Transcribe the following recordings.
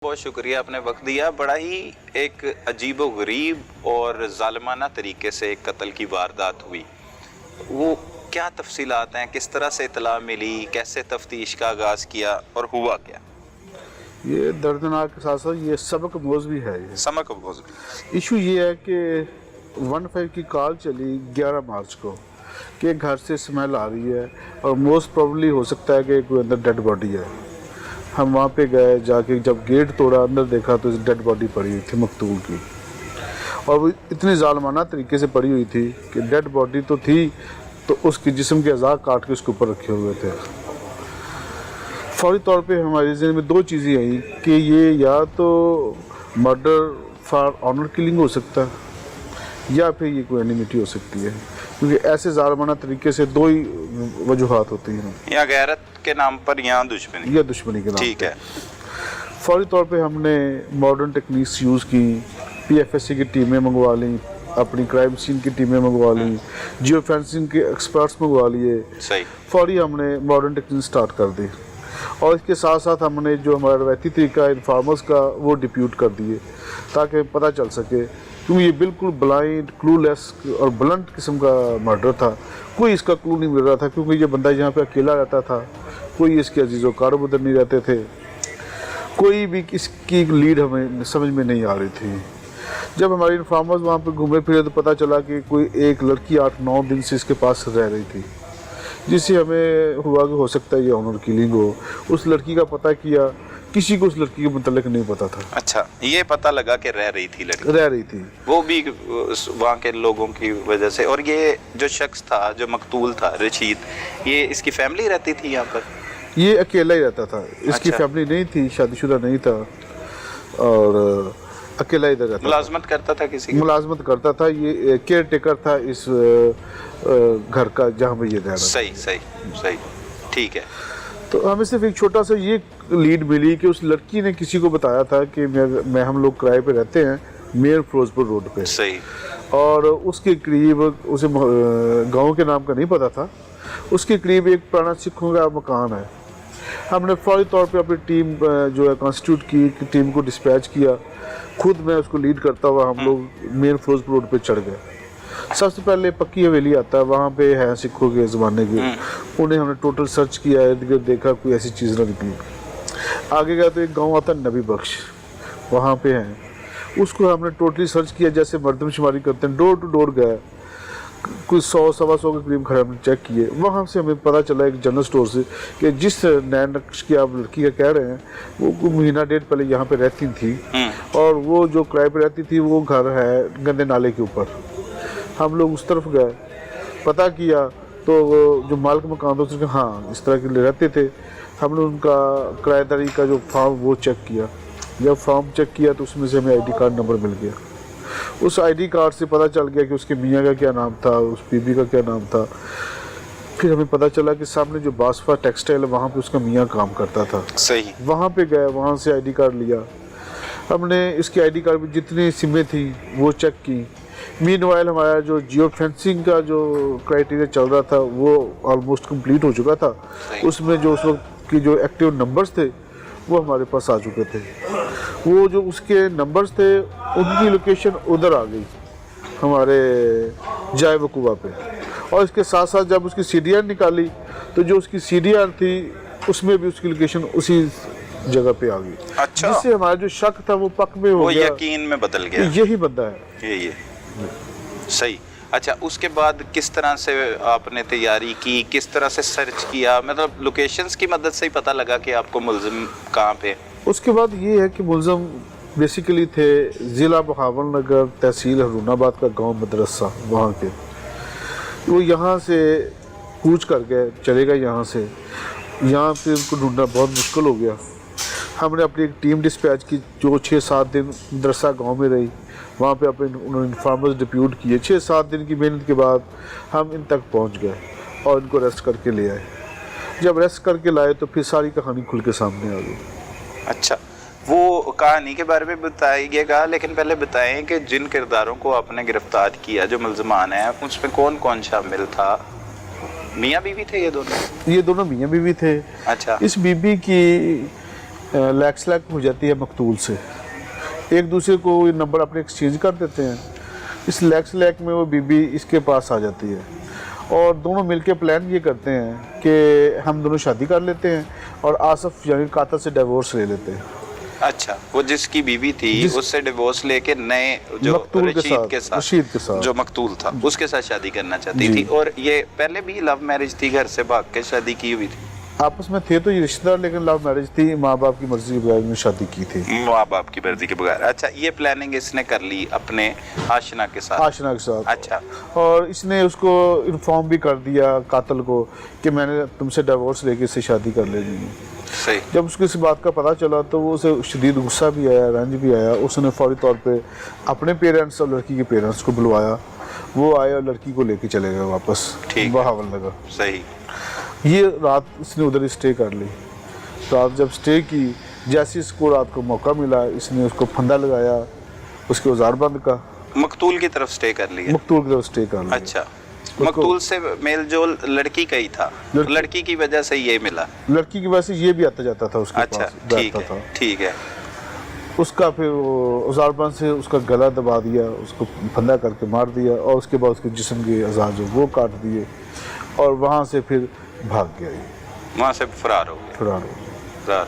بہت شکریہ، آپ نے وقت دیا۔ بڑا ہی ایک عجیب و غریب اور ظالمانہ طریقے سے ایک قتل کی واردات ہوئی، وہ کیا تفصیلات ہیں؟ کس طرح سے اطلاع ملی؟ کیسے تفتیش کا آغاز کیا اور ہوا کیا؟ یہ دردناک کے ساتھ ساتھ یہ سبق موز بھی ہے۔ یہ سمک بوز ایشو یہ ہے کہ 15 کی کال چلی 11 مارچ کو کہ گھر سے اسمیل آ رہی ہے اور موسٹ پروبلی ہو سکتا ہے کہ کوئی اندر ڈیڈ باڈی ہے۔ ہم وہاں پہ گئے، جا کے جب گیٹ توڑا اندر دیکھا تو ڈیڈ باڈی پڑی ہوئی تھی مقتول کی، اور وہ اتنی ظالمانہ طریقے سے پڑی ہوئی تھی کہ ڈیڈ باڈی تو تھی تو اس کی جسم کے اعضاء کاٹ کے اس کے اوپر رکھے ہوئے تھے۔ فوری طور پہ ہمارے ذہن میں دو چیزیں آئیں کہ یہ یا تو مرڈر فار آنر کلنگ ہو سکتا ہے یا پھر یہ کوئی اینیمیٹی ہو سکتی ہے، کیونکہ ایسے ظالمانہ طریقے سے دو ہی وجوہات ہوتی ہیں، یا غیرت کے نام پر یا دشمنی یا دشمنی کے نام ٹھیک پہ۔ ہے۔ فوری طور پہ ہم نے ماڈرن ٹیکنیکس یوز کی، پی ایف ایس سی کی ٹیمیں منگوا لیں، اپنی کرائم سین کی ٹیمیں منگوا لیں، جیو فینسنگ کے ایکسپرٹس منگوا لیے، صحیح۔ فوری ہم نے ماڈرن ٹیکنیک سٹارٹ کر دی، اور اس کے ساتھ ساتھ ہم نے جو ہمارا روایتی طریقہ ہے انفارمرز کا وہ ڈپیوٹ کر دیے تاکہ پتہ چل سکے، کیونکہ یہ بالکل بلائنڈ کلو لیس اور بلنٹ قسم کا مرڈر تھا، کوئی اس کا کلو نہیں مل رہا تھا، کیونکہ یہ بندہ یہاں پہ اکیلا رہتا تھا، کوئی اس کے عزیز و کارب ادھر نہیں رہتے تھے، کوئی بھی اس کی لیڈ ہمیں سمجھ میں نہیں آ رہی تھی۔ جب ہماری انفارمرز وہاں پہ گھومے پھرے تو پتہ چلا کہ کوئی ایک لڑکی 8-9 دن سے اس کے پاس رہ رہی تھی، جس سے ہمیں ہوا کہ ہو سکتا ہے یہ آنر کلنگ ہو۔ اس لڑکی کا پتہ کیا، کسی کو اس لڑکی کے متعلق نہیں پتا تھا۔ اچھا، یہ پتہ لگا کہ رہ رہی تھی لڑکی، رہ رہی تھی وہ بھی وہاں کے لوگوں کی وجہ سے۔ اور یہ جو شخص تھا جو مقتول تھا رشید، یہ اس کی فیملی رہتی تھی یہاں پر؟ یہ اکیلا ہی رہتا تھا، اس کی فیملی نہیں تھی، شادی شدہ نہیں تھا، اور اکیلا ہی رہتا تھا۔ ملازمت کرتا تھا کسی کی؟ ملازمت کرتا تھا، یہ کیئر ٹیکر تھا اس گھر کا جہاں پہ یہ رہ رہا تھا۔ صحیح ٹھیک ہے۔ تو ہمیں صرف ایک چھوٹا سا یہ لیڈ ملی کہ اس لڑکی نے کسی کو بتایا تھا کہ ہم لوگ کرائے پہ رہتے ہیں میر فیروزپور روڈ پہ، صحیح۔ اور اس کے قریب، اسے گاؤں کے نام کا نہیں پتا تھا، اس کے قریب ایک پرانا سکھوں کا مکان ہے۔ ہم نے فوری طور پہ اپنی ٹیم جو ہے کانسٹیٹیوٹ کی، ٹیم کو ڈسپیچ کیا، خود میں اس کو لیڈ کرتا ہوا ہم لوگ میر فیروزپور روڈ پہ چڑھ گئے۔ سب سے پہلے پکی حویلی آتا ہے، وہاں پہ ہے سکھوں کے زمانے کے، انہیں ہم نے ٹوٹل سرچ کیا، ارد گرد دیکھا، کوئی ایسی چیز نہ نکلی۔ آگے گیا تو ایک گاؤں آتا ہے نبی بخش، وہاں پہ ہیں، اس کو ہم نے ٹوٹلی سرچ کیا جیسے مردم شماری کرتے ہیں، ڈور ٹو ڈور گئے، کوئی 100-125 کے قریب گھر ہم نے چیک کیے۔ وہاں سے ہمیں پتہ چلا ایک جنرل سٹور سے کہ جس نین نقش کی آپ لڑکی کا کہہ رہے ہیں وہ کوئی مہینہ ڈیڑھ پہلے یہاں پہ رہتی تھی، اور وہ جو کرائے پہ رہتی تھی وہ گھر ہے گندے نالے کے اوپر۔ ہم لوگ اس طرف گئے، پتہ کیا تو جو مالک مکان تھا اس نے کہا ہاں اس طرح کے رہتے تھے۔ ہم نے ان کا کرایہ داری کا جو فارم وہ چیک کیا، جب فارم چیک کیا تو اس میں سے ہمیں آئی ڈی کارڈ نمبر مل گیا۔ اس آئی ڈی کارڈ سے پتہ چل گیا کہ اس کے میاں کا کیا نام تھا، اس بی بی کا کیا نام تھا۔ پھر ہمیں پتہ چلا کہ سامنے جو باسفا ٹیکسٹائل ہے وہاں پہ اس کا میاں کام کرتا تھا۔ صحیح۔ وہاں پہ گئے، وہاں سے آئی ڈی کارڈ لیا، ہم نے اس کی آئی ڈی کارڈ میں جتنی سمیں تھیں وہ چیک کی۔ مین وائل ہمارا جو جیو فینسنگ کا جو کرائٹیریا چل رہا تھا وہ آلموسٹ کمپلیٹ ہو چکا تھا، اس میں جو اس وقت کی جو ایکٹیو نمبرز تھے وہ ہمارے پاس آ چکے تھے۔ وہ جو اس کے نمبرز تھے ان کی لوکیشن ادھر آ گئی ہمارے جائے وقوع پہ، اور اس کے ساتھ ساتھ جب اس کی سی ڈی آر نکالی تو جو اس کی سی ڈی آر تھی اس میں بھی اس کی لوکیشن اسی جگہ پہ آ گئی، جس سے ہمارا جو شک تھا وہ پک میں ہو گیا، یقین میں بدل گیا، یہی بندہ ہے۔ یہ صحیح۔ اچھا، اس کے بعد کس طرح سے آپ نے تیاری کی، کس طرح سے سرچ کیا؟ مطلب لوکیشنز کی مدد سے ہی پتہ لگا کہ آپ کو ملزم کہاں پہ؟ اس کے بعد یہ ہے کہ ملزم بیسیکلی تھے ضلع بہاول نگر، تحصیل ہرون آباد کا گاؤں مدرسہ، وہاں کے۔ وہ یہاں سے کوچ کر گئے، چلے گئے یہاں سے، یہاں پہ ان کو ڈھونڈنا بہت مشکل ہو گیا۔ ہم نے اپنی ایک ٹیم ڈسپیچ کی جو 6-7 دن مدرسہ گاؤں میں رہی، وہاں پہ انہوں نے انفارمرز ڈپیوٹ کیے۔ 6-7 دن کی محنت کے بعد ہم ان تک پہنچ گئے اور ان کو ریسٹ کر کے لے آئے۔ جب ریسٹ کر کے لائے تو پھر ساری کہانی کھل کے سامنے آ گئی۔ اچھا، وہ کہانی کے بارے میں بتائیے گا، لیکن پہلے بتائیں کہ جن کرداروں کو آپ نے گرفتار کیا جو ملزمان ہیں اس میں کون کون شامل تھا؟ میاں بیوی تھے یہ دونوں؟ یہ دونوں میاں بیوی تھے۔ اچھا۔ اس بی بی کی लैक्स लैक हो जाती है मकतूल से, एक दूसरे को ये नंबर अपने एक्सचेंज कर देते हैं। इस लैक्स लैक में वो बीबी इसके पास आ जाती है और दोनों मिलके प्लान ये करते हैं कि हम दोनों शादी कर लेते हैं और आसफ यानी कातिल से डिवोर्स ले लेते हैं। अच्छा, वो जिसकी बीवी थी उससे डिवोर्स लेके नए जो मकतूल के रशीद के साथ जो मकतूल था उसके साथ शादी करना चाहती थी। और ये पहले भी लव मैरिज थी, घर से भाग के शादी की हुई थी? आपस में थे तो ये रिश्तेदार, लेकिन लव मैरिज थी, माँ बाप की मर्जी के बगैर में शादी की थी। माँ बाप की मर्जी के बगैर। अच्छा, ये प्लानिंग इसने कर ली अपने आशना के साथ? आशना के साथ। अच्छा, और इसने उसको इन्फॉर्म भी कर दिया कातिल को कि मैंने तुमसे डिवोर्स लेके इससे शादी कर लेनी है। सही। जब उसको इस बात का पता चला तो वो उसे शदीद गुस्सा भी आया, रंज भी आया। उसने फौरी तौर पे अपने पेरेंट्स और लड़की के पेरेंट्स को बुलवाया, वो आए और लड़की को लेके चले गए वापस बहावलनगर। सही। ये रात इसने उधर स्टे कर ली। रात जब स्टे की, जैसे इसको रात को मौका मिला इसने उसको फंदा लगाया, उसके औजार बंद का। मकतूल की तरफ स्टे कर लिया? मकतूल की तरफ स्टे कर लिया। अच्छा, मकतूल से मेल जोल लड़की का ही था? लड़की की वजह से ये मिला? लड़की की वजह से ये भी आता जाता था उसके अच्छा, पास। ठीक है, ठीक है। उसका फिर औजार बंद से उसका गला दबा दिया, उसको फंदा करके मार दिया और उसके बाद उसके जिस्म के अज़ा जो वो काट दिए और वहाँ से फिर भाग गया। ये वहाँ से फरार हो गया।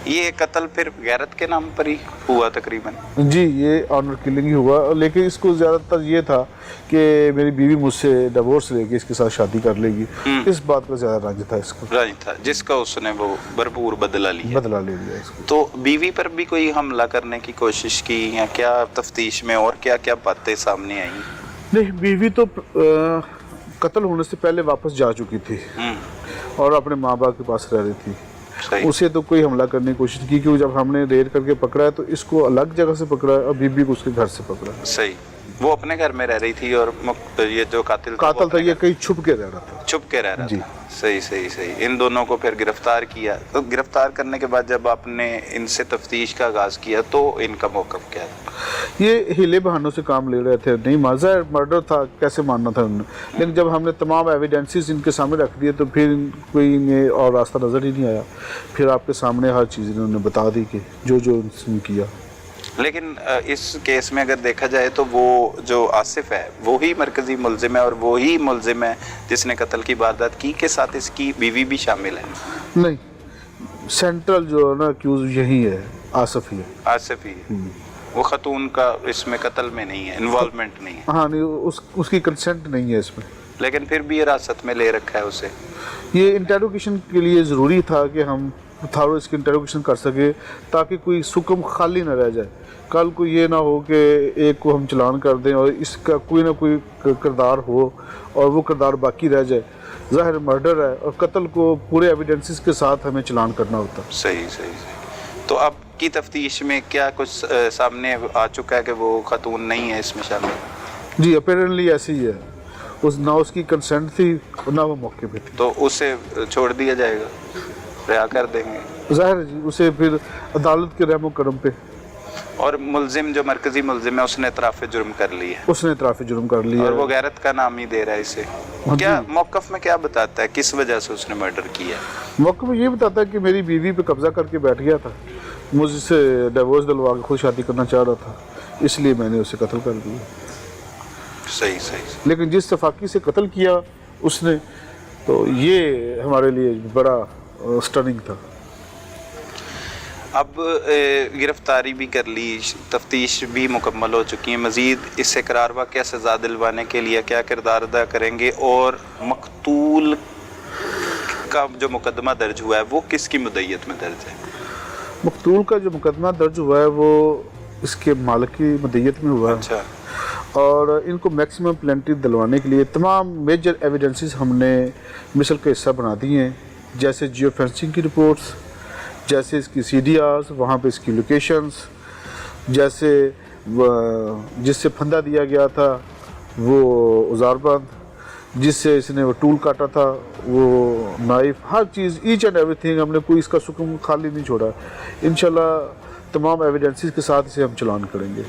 ये कत्ल फिर गैरत के नाम पर ही हुआ तकरीबन? जी, ये ऑनर किलिंग ही हुआ, लेकिन इसको ज़्यादातर ये था कि मेरी बीवी मुझसे डिवोर्स लेके इसके साथ शादी कर लेगी, इस बात का ज़्यादा रंज था इसको। रंज था जिसका उसने वो भरपूर बदला ले लिया इसको। तो बीवी पर भी कोई हमला करने की कोशिश की या क्या तफ्तीश में, और क्या क्या बातें सामने आई? नहीं, बीवी तो कत्ल होने से पहले वापस जा चुकी थी और अपने माँ बाप के पास रह रही थी। उसे तो कोई हमला करने की कोशिश की, क्योंकि जब हमने रेड करके पकड़ा है तो इसको अलग जगह से पकड़ा है और बीबी को उसके घर से पकड़ा है। सही। वो अपने घर में रह रही थी और ये जो कातिल था ये कहीं छुप के रह रहा था। छुप के रह रहा था। सही सही सही। इन दोनों को फिर गिरफ्तार किया। तो गिरफ्तार करने के बाद जब आपने इनसे तफ्तीश का आगाज किया तो इनका मौक़िफ़ क्या था? ये हीले बहानों से काम ले रहे थे, नहीं मर्डर था, कैसे मानना था उन्होंने। लेकिन जब हमने तमाम एविडेंसेस इनके सामने रख दिए तो फिर कोई इन्हें और रास्ता नज़र ही नहीं आया। फिर आपके सामने हर चीज़ इन्होंने बता दी कि जो जो इसने किया। लेकिन इस केस में अगर देखा जाए तो वो जो आसिफ है वो ही मरकज़ी मुलजिम है और वो ही मुलजिम है जिसने कत्ल की वारदात की, के साथ इसकी बीवी भी शामिल है? नहीं, सेंट्रल जो है ना अक्यूज यही है, आसिफ ही है। आसिफ ही है। वो खतून का इसमें कत्ल में नहीं है, इन्वॉल्वमेंट नहीं है? हाँ, नहीं, उसकी कंसेंट नहीं है इसमें। लेकिन फिर भी हिरासत में ले रखा है उसे। ये इंटेरोगेशन के लिए ज़रूरी था कि हम थारो इसकी इंटेरोगेशन कर सके ताकि कोई सुकम खाली ना रह जाए। कल को ये ना हो कि एक को हम चलान कर दें और इसका कोई ना कोई किरदार हो और वो किरदार बाकी रह जाए। ज़ाहिर मर्डर है और कत्ल को पूरे एविडेंसेस के साथ हमें चलान करना होता। सही सही सही। तो अब की तफ्तीश में क्या कुछ सामने आ चुका है कि वो खतून नहीं है इसमें शामिल? जी, अपेरेंटली ऐसी ही है। ना उसकी कंसेंट थी ना वो मौके पे थी। तो उसे छोड़ दिया जाएगा, रिहा कर देंगे? ज़ाहिर जी, उसे फिर अदालत के रहमो करम पे। और मुलजिम जो मरकजी मुलजिम है उसने इतराफ़ जुर्म कर ली है? उसने इतराफ़ जुर्म कर लिया और वो गैरत का नाम ही दे रहा है इसे। क्या मौक़िफ़ में क्या बताता है, किस वजह से उसने मर्डर किया? मौक़िफ़ में ये बताता है कि मेरी बीवी पे कब्जा करके बैठ गया था, मुझसे डिवोर्स दिलवा के खुद शादी करना चाह रहा था, इसलिए मैंने उसे कत्ल कर दिया। सही सही। लेकिन जिस तफाकी से कत्ल किया उसने, तो ये हमारे लिए बड़ा स्टनिंग था। अब गिरफ्तारी भी कर ली, तफ्तीश भी मुकम्मल हो चुकी है, मज़ीद इससे करार वाक़या सज़ा दिलवाने के लिए क्या किरदार अदा करेंगे? और मकतूल का जो मुकदमा दर्ज हुआ है वो किसकी मुद्दत में दर्ज है? मकतूल का जो मुकदमा दर्ज हुआ है वो इसके मालिक की मुद्दत में हुआ है। अच्छा। और इनको मैक्सिमम पेनल्टी दिलवाने के लिए तमाम मेजर एविडेंसेस हमने मिसल का हिस्सा बना दिए हैं, जैसे जियो फेंसिंग की रिपोर्ट्स, जैसे इसकी CDRs, वहाँ पे इसकी लोकेशंस, जैसे जिससे फंदा दिया गया था वो औजारबंद, जिससे इसने वो टूल काटा था वो knife, her cheese each and everything हमने कोई इसका सुकून खाली नहीं छोड़ा। इंशाल्लाह तमाम एविडेंसेस के साथ इसे हम चलान करेंगे।